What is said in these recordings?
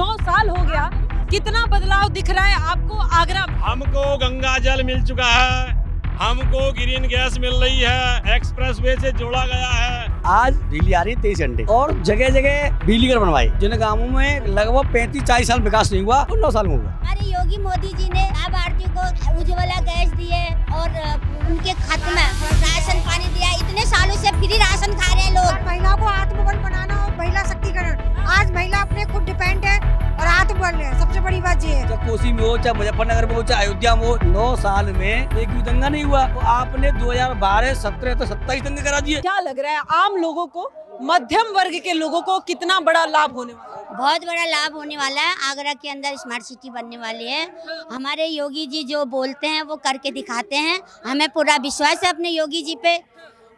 9 साल हो गया, कितना बदलाव दिख रहा है आपको आगरा में? हमको गंगा जल मिल चुका है, हमको ग्रीन गैस मिल रही है, एक्सप्रेसवे से जोड़ा गया है। आज बिजली आ रही है 23 घंटे और जगह जगह बिजली घर बनवाई। जिन गाँवों में लगभग 35-40 साल विकास नहीं हुआ, 9 साल में हुआ। हमारे योगी मोदी जी ने लाभार्थियों को उज्ज्वला गैस दिए और उनके खाते में राशन पानी दिया। इतने सालों से फ्री राशन खा रहे हैं लोग। महिलाओं को आत्मबल बनाना और महिला शक्तिकरण, आज महिला अपने खुद डिपेंड है और आत्मबल है, सबसे बड़ी बात ये है। चाहे कोसी में हो, चाहे मुजफ्फरनगर में हो, चाहे अयोध्या में हो, 9 साल में एक भी दंगा नहीं हुआ। तो आपने 2012, 17 तो 27 दंगे करा दिए। क्या लग रहा है आम लोगों को, मध्यम वर्ग के लोगों को कितना बड़ा लाभ होने वाला है? बहुत बड़ा लाभ होने वाला है। आगरा के अंदर स्मार्ट सिटी बनने वाली है। हमारे योगी जी जो बोलते हैं वो करके दिखाते हैं। हमें पूरा विश्वास है अपने योगी जी पे,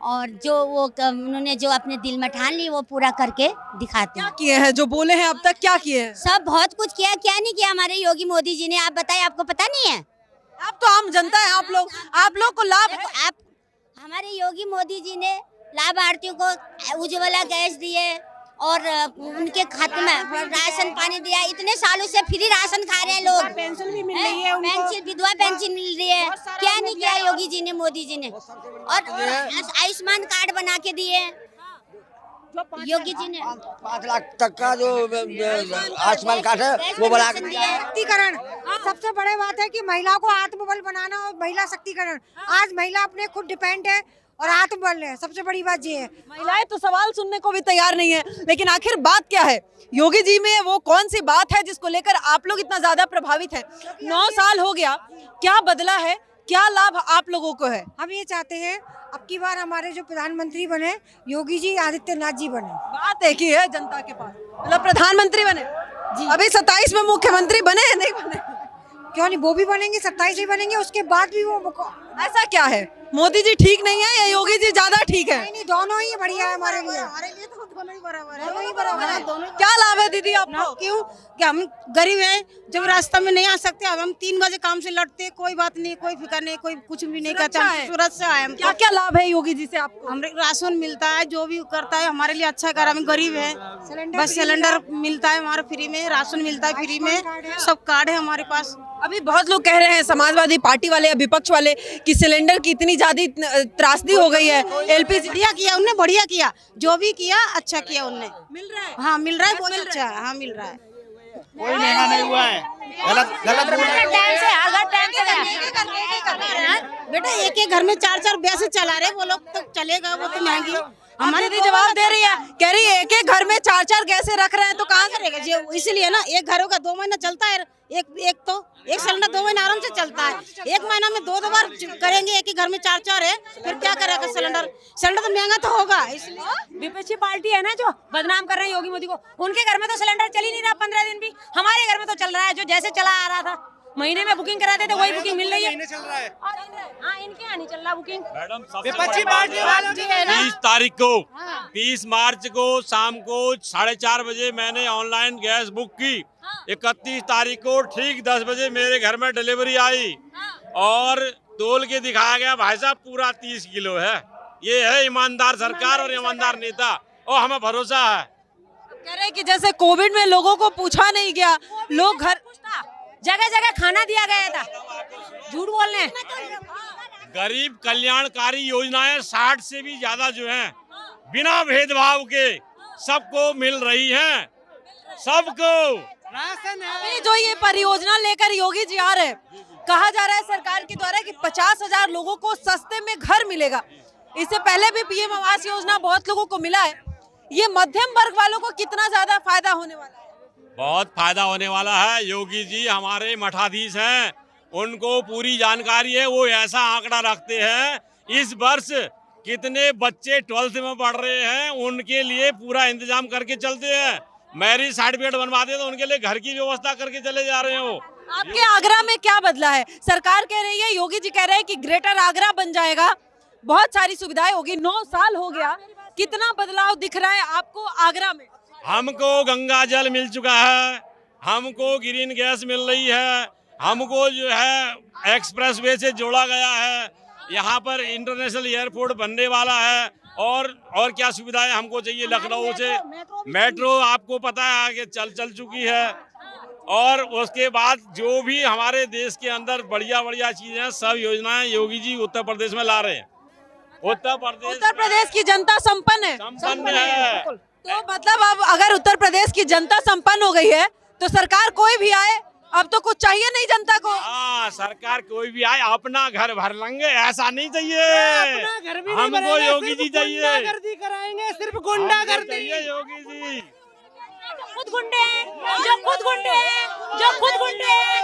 और जो वो उन्होंने जो अपने दिल में ठान ली वो पूरा करके दिखाते हैं। क्या किए हैं जो बोले हैं अब तक, क्या किए हैं? सब बहुत कुछ किया, क्या नहीं किया हमारे योगी मोदी जी ने, आप बताएं, आपको पता नहीं है? आप तो आम जनता है, आप लोग को लाभ है। आप हमारे योगी मोदी जी ने लाभार्थियों को उज्ज्वला गैस दिए और उनके खाते में राशन पानी दिया। इतने सालों से फ्री राशन खा रहे हैं लोग। पेंशन भी मिल रही है, पेंशन, विधवा पेंशन मिल रही है। क्या नहीं किया योगी जी ने, मोदी जी ने? और आयुष्मान कार्ड बना के दिए योगी जी ने। 5 लाख तक का जो आयुष्मान कार्ड है वो बना के दिया। शक्तिकरण, सबसे बड़ी बात है कि महिलाओं को आत्मबल बनाना और महिला शक्तिकरण, आज महिला अपने खुद डिपेंड है और आत्मबल है, सबसे बड़ी बात ये है। महिलाएं तो सवाल सुनने को भी तैयार नहीं है, लेकिन आखिर बात क्या है? योगी जी में वो कौन सी बात है जिसको लेकर आप लोग इतना ज्यादा प्रभावित हैं? 9 साल हो गया, क्या बदला है, क्या लाभ आप लोगों को है? हम ये चाहते हैं अब की बार हमारे जो प्रधानमंत्री बने योगी जी आदित्यनाथ जी बने। बात एक ही है जनता के पास, मतलब प्रधानमंत्री बने जी। अभी 27 में मुख्यमंत्री बने हैं, नहीं बने? क्यों नहीं, वो भी बनेंगे, 27 भी बनेंगे, उसके बाद भी वो। ऐसा क्या है, मोदी जी ठीक नहीं है या योगी जी ज्यादा ठीक है? नहीं, दोनों ही बढ़िया है हमारे लिए तो दोनों ही बराबर है, दोनों ही बराबर है। क्या लाभ है दीदी आपको? क्यों कि हम गरीब हैं, जब रास्ता में नहीं आ सकते, अब हम 3 बजे काम से लौटते, कोई बात नहीं, कोई फिक्र नहीं, कोई कुछ भी नहीं कहता। सूरत से आए हम। क्या क्या लाभ है योगी जी से आपको? हमें राशन मिलता है, जो भी करता है हमारे लिए अच्छा कर। हम गरीब है, बस सिलेंडर मिलता है हमारा फ्री में, राशन मिलता है फ्री में, सब कार्ड है हमारे पास। अभी बहुत लोग कह रहे हैं, समाजवादी पार्टी वाले या विपक्ष वाले, कि सिलेंडर की इतनी ज्यादा त्रासदी हो गई है। एलपीजी किया उनने, बढ़िया किया, जो भी किया अच्छा किया उनने। मिल रहा है? हाँ मिल रहा है, बहुत अच्छा है। हाँ मिल रहा है, कोई महंगा नहीं हुआ है। गलत बेटा एक एक घर में 4-4 गैस चला रहे वो लोग, तो चलेगा, वो तो महंगी। हमारे दीदी जवाब दे रही है, कह रही है एक एक घर में 4-4 गैसें रख रहे हैं, तो कहाँ करेगा जो? इसीलिए ना, एक घर होगा 2 महीना चलता है, एक सिलेंडर 2 महीना आराम से चलता है। 1 महीना में 2 बार करेंगे, एक ही घर में 4-4 है, फिर क्या करेगा? सिलेंडर तो महंगा तो होगा। इसलिए विपक्षी पार्टी है ना जो बदनाम कर रहे हैं योगी मोदी को, उनके घर में तो सिलेंडर चल ही नहीं रहा 15 दिन भी। हमारे घर में तो चल रहा है, जो जैसे चला आ रहा था, महीने में बुकिंग कराते थे वही बुकिंग मिल रही है। हाँ, इनके यहाँ नहीं चल रहा बुकिंग। मैडम, विपक्षी पार्टी 30 तारीख को 30 मार्च को शाम को 4:30 बजे मैंने ऑनलाइन गैस बुक की। 31 तारीख को ठीक 10 बजे मेरे घर में डिलीवरी आई और तोल के दिखाया गया, भाई साहब पूरा 30 किलो है। ये है ईमानदार सरकार और ईमानदार नेता, और हमें भरोसा है। कह रहे कि जैसे कोविड में लोगों को पूछा नहीं गया, लोग घर जगह जगह खाना दिया गया था, झूठ बोल रहे हैं। गरीब कल्याणकारी योजनाएं 60 से भी ज्यादा जो हैं, बिना भेदभाव के सबको मिल रही हैं, सबको। अभी जो ये परियोजना लेकर योगी जी आ रहे हैं, कहा जा रहा है सरकार के द्वारा कि 50,000 लोगों को सस्ते में घर मिलेगा। इससे पहले भी पीएम आवास योजना बहुत लोगों को मिला है। ये मध्यम वर्ग वालों को कितना ज्यादा फायदा होने वाला है? बहुत फायदा होने वाला है। योगी जी हमारे मठाधीश हैं, उनको पूरी जानकारी है। वो ऐसा आंकड़ा रखते हैं, इस वर्ष कितने बच्चे 12th में पढ़ रहे हैं, उनके लिए पूरा इंतजाम करके चलते हैं। मैरिज सर्टिफिकेट बनवा दे तो उनके लिए घर की व्यवस्था करके चले जा रहे हो। आपके आगरा में क्या बदला है? सरकार कह रही है, योगी जी कह रहे हैं कि ग्रेटर आगरा बन जाएगा, बहुत सारी सुविधाएं होगी। 9 साल हो गया, कितना बदलाव दिख रहा है आपको आगरा में? हमको गंगा जल मिल चुका है, हमको ग्रीन गैस मिल रही है, हमको जो है एक्सप्रेसवे से जोड़ा गया है, यहाँ पर इंटरनेशनल एयरपोर्ट बनने वाला है, और क्या सुविधाएं हमको चाहिए। लखनऊ से मेट्रो आपको पता है आगे चल चुकी है, और उसके बाद जो भी हमारे देश के अंदर बढ़िया बढ़िया चीजें हैं, सब योजनाएं योगी जी उत्तर प्रदेश में ला रहे हैं। उत्तर प्रदेश की जनता संपन्न है। संपन्न है। तो मतलब अब अगर उत्तर प्रदेश की जनता संपन्न हो गई है तो सरकार कोई भी आए अब तो कुछ चाहिए नहीं जनता को। हाँ, सरकार कोई भी आए अपना घर भर लेंगे ऐसा नहीं चाहिए। अपना घर भी नहीं हमको भरेंगे, योगी जी सिर्फ चाहिए। गुंडागर्दी कराएंगे, सिर्फ गुंडागर्दी चाहिए योगी जी। खुद गुंडे हैं, जो खुद गुंडे हैं, जो खुद गुंडे हैं,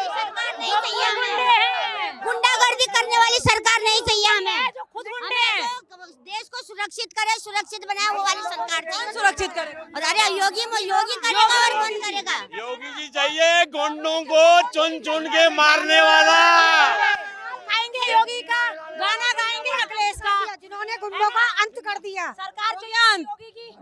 नहीं चाहिए हमें। गुंडागर्दी करने वाली सरकार नहीं चाहिए हमें। जो खुद गुंडे हैं, देश को सुरक्षित करे, सुरक्षित बनाए वो वाली सरकार चाहिए। सुरक्षित करे। और अरे योगी करेगा और कौन करेगा? योगी जी चाहिए, गुंडों को चुन चुन के मारने वाला। खाएंगे योगी का गाना, गाएंगे अखिलेश का, जिन्होंने गुंडों का अंत कर दिया। सरकार चाहिए अंत।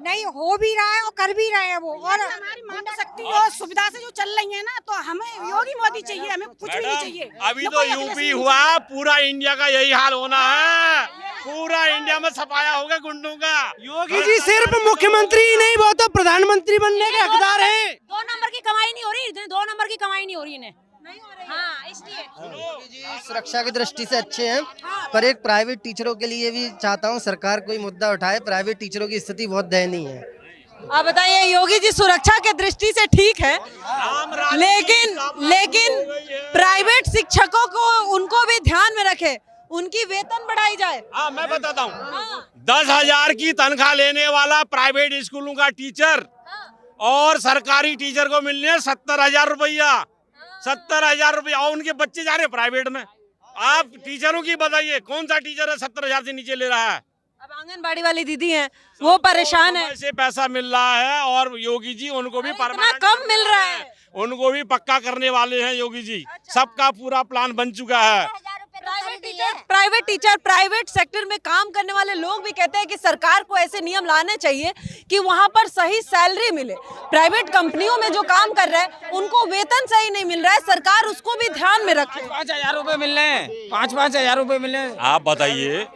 नहीं हो भी रहा है और कर भी रहे हैं वो। और हमारी माता शक्ति और सुविधा से जो चल रही है ना, तो हमें योगी मोदी चाहिए, हमें कुछ भी नहीं चाहिए। अभी तो यूपी हुआ, पूरा इंडिया का यही हाल होना है। पूरा इंडिया में सफाया होगा गुंडों का। योगी जी सिर्फ मुख्यमंत्री ही नहीं, वो तो प्रधानमंत्री बनने के हकदार हैं। 2 नंबर की कमाई नहीं हो रही, 2 नंबर की कमाई नहीं हो रही इन्हें। हाँ, इसलिए सुरक्षा की दृष्टि से अच्छे हैं, पर एक प्राइवेट टीचरों के लिए भी चाहता हूं सरकार कोई मुद्दा उठाए। प्राइवेट टीचरों की स्थिति बहुत दयनीय है। आप बताइए, योगी जी सुरक्षा के दृष्टि से ठीक है, लेकिन प्राइवेट शिक्षकों को उनको भी ध्यान में रखे, उनकी वेतन बढ़ाई जाए। हाँ, मैं बताता हूँ। 10,000 की तनख्वाह लेने वाला प्राइवेट स्कूलों का टीचर और सरकारी टीचर को मिलने हैं 70,000 रुपया। 70,000 रुपया, और उनके बच्चे जा रहे हैं प्राइवेट में। आप टीचरों की बताइए, कौन सा टीचर है 70,000 से नीचे ले रहा है? अब आंगनबाड़ी वाली दीदी हैं, वो परेशान है, ऐसे पैसा मिल रहा है, और योगी जी उनको भी इतना कम मिल रहा है। उनको भी पक्का करने वाले हैं योगी जी। सबका पूरा प्लान बन चुका है। प्राइवेट सेक्टर में काम करने वाले लोग भी कहते हैं कि सरकार को ऐसे नियम लाने चाहिए कि वहां पर सही सैलरी मिले। प्राइवेट कंपनियों में जो काम कर रहे हैं उनको वेतन सही नहीं मिल रहा है, सरकार उसको भी ध्यान में रखे। 5,000 रुपए मिल रहे हैं, 5,000 रुपए मिल रहे हैं। आप बताइए,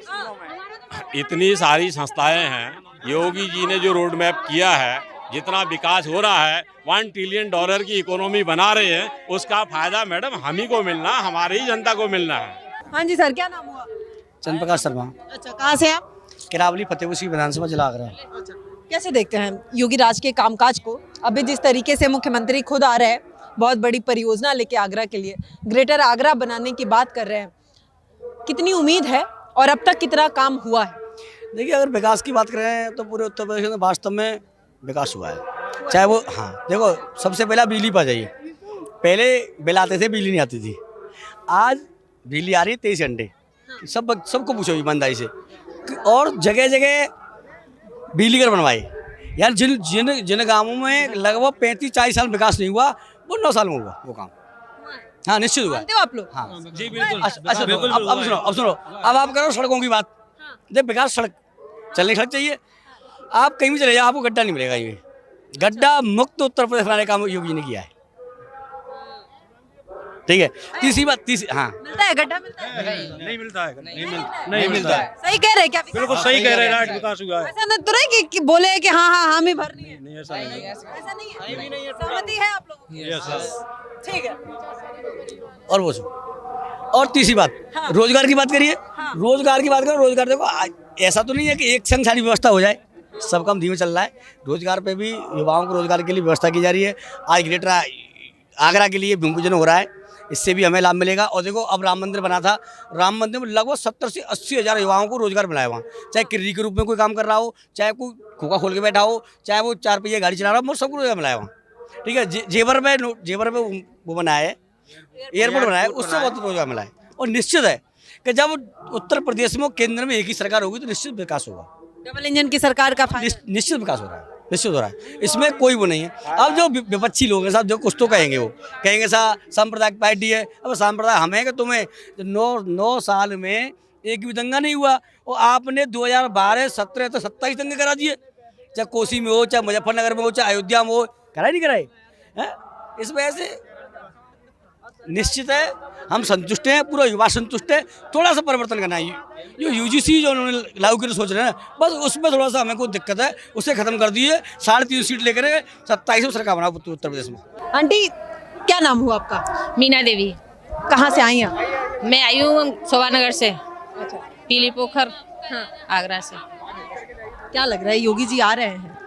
इतनी सारी संस्थाएं हैं, योगी जी ने जो रोड मैप किया है, जितना विकास हो रहा है, $1 ट्रिलियन की इकोनॉमी बना रहे हैं, उसका फायदा मैडम हम ही को मिलना, हमारी ही जनता को मिलना है। हाँ जी सर, क्या नाम हुआ? चंद्र प्रकाश शर्मा, अच्छा, कहाँ से आप? किरावली फतेहपुर सीकरी विधानसभा जिला आगरा। कैसे देखते हैं योगी राज के कामकाज को? अभी जिस तरीके से मुख्यमंत्री खुद आ रहे हैं, बहुत बड़ी परियोजना लेके आगरा के लिए, ग्रेटर आगरा बनाने की बात कर रहे हैं, कितनी उम्मीद है और अब तक कितना काम हुआ है? देखिए, अगर विकास की बात करें तो पूरे उत्तर प्रदेश में वास्तव में विकास हुआ है। चाहे वो, हाँ देखो, सबसे पहला बिजली पर जाइए। पहले बिल आते थे, बिजली नहीं आती थी। आज बिजली आ रही है 23 घंटे। सबको पूछो ईमानदारी से। और जगह जगह बिजली घर बनवाए यार। जिन गाँवों में लगभग 35-40 साल विकास नहीं हुआ, वो 9 साल में हुआ वो काम। हाँ, निश्चित हुआ। जानते हो आप लोग? हाँ जी, बिल्कुल। अच्छा, अब सुनो, अब आप करो सड़कों की बात। जब विकास, सड़क चलने सड़क चाहिए। आप कहीं भी चले जाओ, आपको गड्ढा नहीं मिलेगा। ये गड्ढा मुक्त उत्तर प्रदेश बनाने का काम योगी ने किया है। ठीक है। तीसरी बात, हाँ, मिलता है गड्ढा? मिलता है? नहीं मिलता है, नहीं मिलता है। सही कह रहे हैं क्या? बिल्कुल सही कह रहे हैं, विकास हुआ है। ऐसा नहीं तो नहीं कि बोले कि हाँ हम ही भरनी है। नहीं, ऐसा नहीं है। ऐसा नहीं है। सहमति है आप लोगों की? ठीक है। और वो और तीसरी बात, रोजगार की बात करिए। रोजगार की बात करो, रोजगार देखो, ऐसा तो नहीं है कि एक संग सारी व्यवस्था हो जाए, सब काम धीमे चल रहा है। रोजगार पे भी युवाओं को रोजगार के लिए व्यवस्था की जा रही है। आज ग्रेटर आगरा के लिए भूमि पूजन हो रहा है, इससे भी हमें लाभ मिलेगा। और देखो, अब राम मंदिर बना था, राम मंदिर में लगभग 70 से 80 हज़ार युवाओं को रोजगार मिला है वहाँ। चाहे किर्री के रूप में कोई काम कर रहा हो, चाहे कोई खोखा खोल के बैठा हो, चाहे वो 4 पहिया गाड़ी चला रहा हो, सबको रोजगार मिला है वहाँ। ठीक है। जेवर में वो बनाया है, एयरपोर्ट बनाया है, उससे बहुत रोजगार मिला है। और निश्चित है कि जब उत्तर प्रदेश में केंद्र में एक ही सरकार होगी तो निश्चित विकास होगा। डबल इंजन की सरकार का फायदा। निश्चित विकास हो रहा है, निश्चित हो रहा है, इसमें कोई वो नहीं है। अब जो विपक्षी लोग हैं साहब, जो कुछ तो कहेंगे, वो कहेंगे सांप्रदायिक पार्टी है। अब सांप्रदाय हमें कि तुम्हें 9 साल में एक भी दंगा नहीं हुआ, और आपने 2012, 17 तो 27 दंगे करा दिए। चाहे कोसी में हो, चाहे मुजफ्फरनगर में हो, चाहे अयोध्या में हो, कराए नहीं कराए हैं? इस वजह से निश्चित है हम संतुष्ट हैं, पूरा युवा संतुष्ट है। थोड़ा सा परिवर्तन करना है, जो यूजीसी जो उन्होंने लागू करके सोच रहे हैं ना, बस उसमें थोड़ा सा हमें कोई दिक्कत है, उसे खत्म कर दिए। 3.5 सीट लेकर 27 सरकार बनाओ उत्तर प्रदेश में। आंटी, क्या नाम हुआ आपका? मीना देवी। कहाँ से आई हैं? मैं आई हूँ शोभा नगर से, पीली पोखर, आगरा से। क्या लग रहा है योगी जी आ रहे हैं?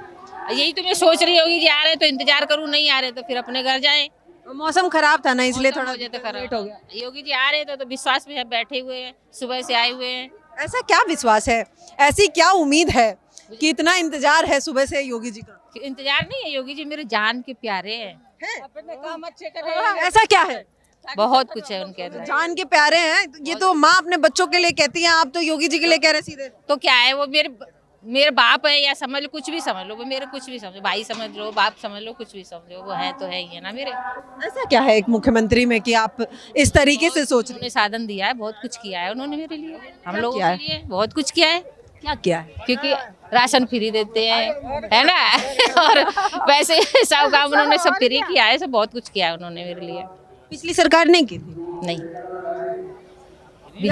यही तो मैं सोच रही होगी कि आ रहे तो इंतजार करूँ, नहीं आ रहे तो फिर अपने घर जाए। मौसम खराब था ना इसलिए थोड़ा मुझे तो लेट खराब हो गया। योगी जी आ रहे तो विश्वास में है, बैठे हुए हैं, सुबह से आए हुए हैं। ऐसा क्या विश्वास है, ऐसी क्या उम्मीद है कि इतना इंतजार है सुबह से योगी जी का? इंतजार नहीं है, योगी जी मेरे जान के प्यारे हैं। ऐसा क्या है? बहुत कुछ है उनके अंदर। जान के प्यारे हैं, ये तो माँ अपने बच्चों के लिए कहती है, आप तो योगी जी के लिए कह रहे सीधे। तो क्या है, वो मेरे बाप है, या समझ लो कुछ भी समझ लो, वो मेरे कुछ भी समझो, भाई समझ लो, बाप समझ लो, कुछ भी समझो, वो है तो है ही है ना मेरे। ऐसा क्या है एक मुख्यमंत्री में कि आप इस तरीके से सोच रहे उन्होंने साधन दिया है, बहुत कुछ किया है उन्होंने मेरे लिए, हम लोगों किया के लिए बहुत कुछ किया है। क्या किया है? क्योंकि राशन फ्री देते हैं, है ना और वैसे सब काम उन्होंने सब फ्री किया है, सब बहुत कुछ किया है उन्होंने मेरे लिए। पिछली सरकार नहीं की थी? नहीं,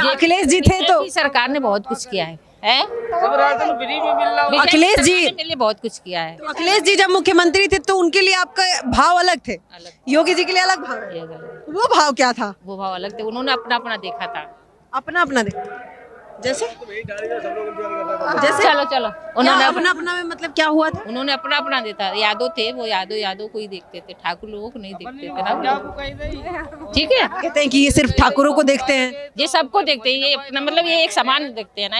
अखिलेश जी थे तो सरकार ने बहुत कुछ किया है। अखिलेश जी मेरे लिए बहुत कुछ किया है। तो अखिलेश जी जब मुख्यमंत्री थे तो उनके लिए आपका भाव अलग थे, योगी जी के लिए अलग भाव है। ये गलत। वो भाव क्या था? वो भाव अलग थे, उन्होंने अपना अपना देखा था। अपना अपना दे, जैसे चलो चलो उन्होंने अपना अपना में मतलब क्या हुआ था? उन्होंने अपना अपना देता, यादव थे वो, यादव को ही देखते थे, ठाकुर लोगों को नहीं देखते थे ना। ठीक है, कहते हैं कि ये सिर्फ ठाकुरों को देखते हैं। ये सबको देखते हैं, ये अपना मतलब ये एक समान देखते हैं ना,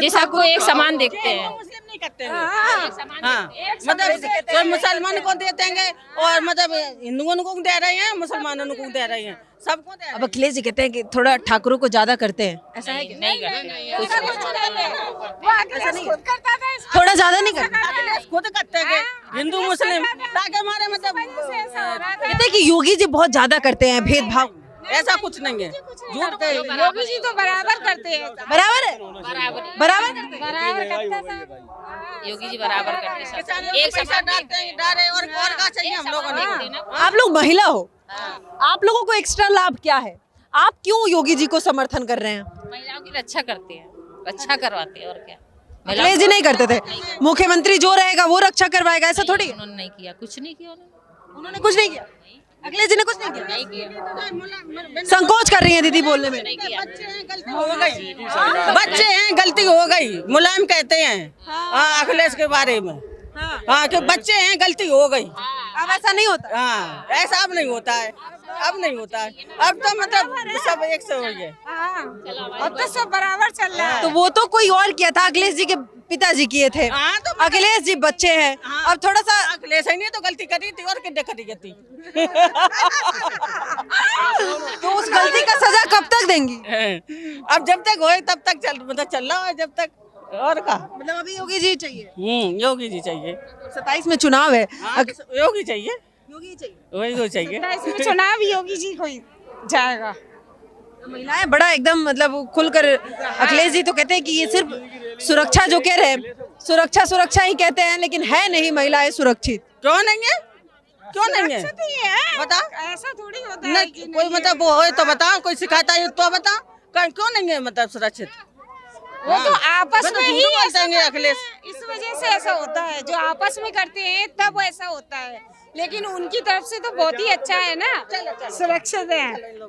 ये सबको एक समान देखते हैं। मतलब मुसलमान को दे देंगे और मतलब हिंदुओं को दे रहे हैं, मुसलमानों को दे रहे हैं, सबको दे रहे हैं। अब अखिलेश जी कहते हैं कि थोड़ा ठाकुरों को ज्यादा करते हैं, ऐसा है? नहीं करते, थोड़ा ज्यादा नहीं करते? खुद करते हैं हिंदू मुस्लिम, ताकि हमारे मतलब कहते हैं कि योगी जी बहुत ज्यादा करते हैं भेदभाव। ऐसा कुछ नहीं है, झूठ है। योगी जी तो बराबर करते हैं। बराबर है, बराबर करते हैं। बराबर करते हैं। योगी जी बराबर करते सब, एक पैसा डाले और क्या चाहिए हम लोगों ने। आप लोग महिला हो, आप लोगों को एक्स्ट्रा लाभ क्या है? आप क्यों योगी जी को समर्थन कर रहे हैं? महिलाओं की रक्षा करते हैं, रक्षा करवाते हैं, और क्या। अखिलेश जी नहीं करते थे? मुख्यमंत्री जो रहेगा वो रक्षा करवाएगा, ऐसा थोड़ी है? उन्होंने नहीं किया, कुछ नहीं किया उन्होंने कुछ नहीं किया, अखिलेश जी ने कुछ नहीं किया। नहीं किया। संकोच कर रही हैं दीदी बोलने में। बच्चे हैं, गलती हो गई, मुलायम कहते हैं अखिलेश के बारे में। हाँ कि बच्चे हैं, गलती हो गई। अब ऐसा नहीं होता। हाँ, ऐसा अब नहीं होता है, अब नहीं होता है, अब तो मतलब सब एक से हो गए। अब तो सब बराबर चल रहा है। तो वो तो कोई और किया था, अखिलेश जी के पिताजी किए थे। हाँ, तो अखिलेश जी बच्चे हैं, अब थोड़ा सा अखिलेश ही नहीं तो गलती करी थी, और कितने करी थी। तो उस गलती का सजा कब तक देंगी? अब जब तक होए तब तक चल रहा है, जब तक और का मतलब अभी योगी जी चाहिए। योगी जी चाहिए। 27 में चुनाव है, योगी चाहिए, योगी चाहिए। वही तो चाहिए। चुनाव योगी जी को ही जाएगा। महिलाएं बड़ा एकदम मतलब खुलकर, अखिलेश जी तो कहते हैं कि ये सिर्फ सुरक्षा, जो कह रहे हैं सुरक्षा ही कहते हैं, लेकिन है नहीं महिलाएं सुरक्षित। क्यों नहीं है, क्यों नहीं है बता, ऐसा थोड़ी होता है नहीं कोई मतलब वो हो तो बताओ, कोई सिखाता है तो बताओ, क्यों नहीं है मतलब सुरक्षित। वो तो आपस में ही बोलते हैं अखिलेश, इस वजह से ऐसा होता है, जो आपस में करते हैं तब ऐसा होता है, लेकिन उनकी तरफ से तो बहुत ही अच्छा है ना, सुरक्षित है।